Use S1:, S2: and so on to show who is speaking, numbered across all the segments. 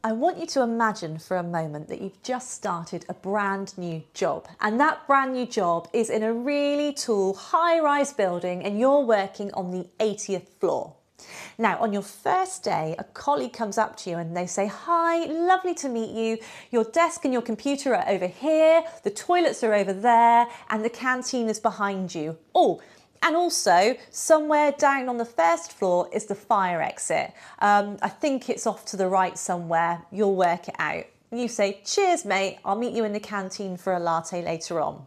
S1: I want you to imagine for a moment that you've just started a brand new job, and that brand new job is in a really tall high-rise building and you're working on the 80th floor. Now, on your first day, a colleague comes up to you and they say, "Hi, lovely to meet you. Your desk and your computer are over here, the toilets are over there, and the canteen is behind you. Oh, and also, somewhere down on the first floor is the fire exit. I think it's off to the right somewhere. You'll work it out." You say, "Cheers, mate. I'll meet you in the canteen for a latte later on."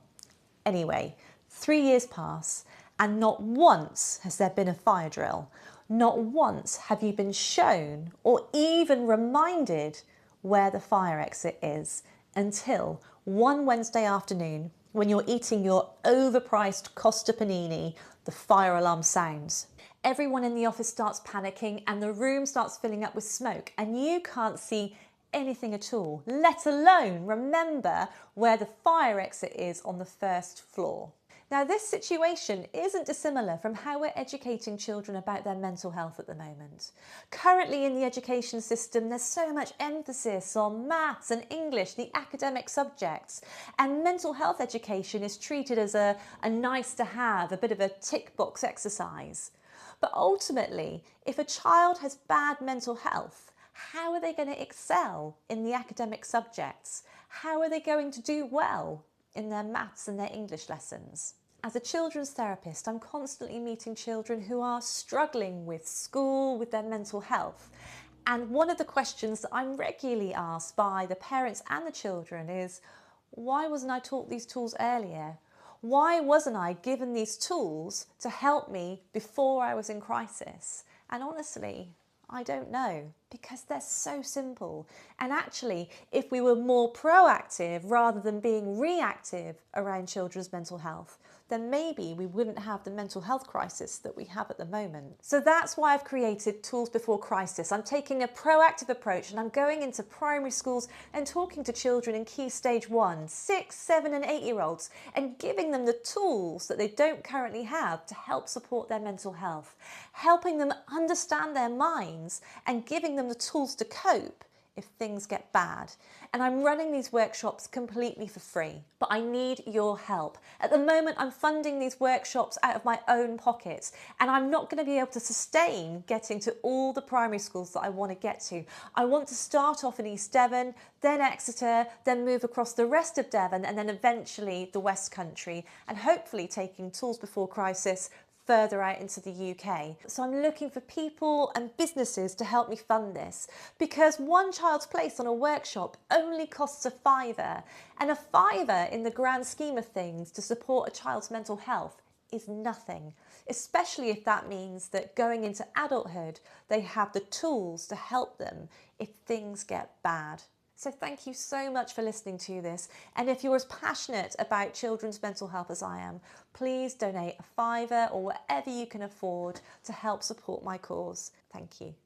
S1: Anyway, 3 years pass and not once has there been a fire drill. Not once have you been shown or even reminded where the fire exit is until one Wednesday afternoon when you're eating your overpriced Costa panini, the fire alarm sounds. Everyone in the office starts panicking and the room starts filling up with smoke and you can't see anything at all, let alone remember where the fire exit is on the first floor. Now, this situation isn't dissimilar from how we're educating children about their mental health at the moment. Currently in the education system, there's so much emphasis on maths and English, the academic subjects, and mental health education is treated as a nice to have, a bit of a tick box exercise. But ultimately, if a child has bad mental health, how are they going to excel in the academic subjects? How are they going to do well in their maths and their English lessons? As a children's therapist, I'm constantly meeting children who are struggling with school, with their mental health. And one of the questions that I'm regularly asked by the parents and the children is, why wasn't I taught these tools earlier? Why wasn't I given these tools to help me before I was in crisis? And honestly, I don't know, because they're so simple. And actually, if we were more proactive rather than being reactive around children's mental health, then maybe we wouldn't have the mental health crisis that we have at the moment. So that's why I've created Tools Before Crisis. I'm taking a proactive approach and I'm going into primary schools and talking to children in Key Stage 1, 6, 7 and 8-year-olds and giving them the tools that they don't currently have to help support their mental health, helping them understand their minds and giving them the tools to cope if things get bad. And I'm running these workshops completely for free, but I need your help. At the moment, I'm funding these workshops out of my own pocket, and I'm not going to be able to sustain getting to all the primary schools that I want to get to. I want to start off in East Devon, then Exeter, then move across the rest of Devon, and then eventually the West Country, and hopefully taking Tools Before Crisis further out into the UK. So I'm looking for people and businesses to help me fund this, because one child's place on a workshop only costs a £5, and a £5 in the grand scheme of things to support a child's mental health is nothing, especially if that means that going into adulthood, they have the tools to help them if things get bad. So thank you so much for listening to this. And if you're as passionate about children's mental health as I am, please donate a £5 or whatever you can afford to help support my cause. Thank you.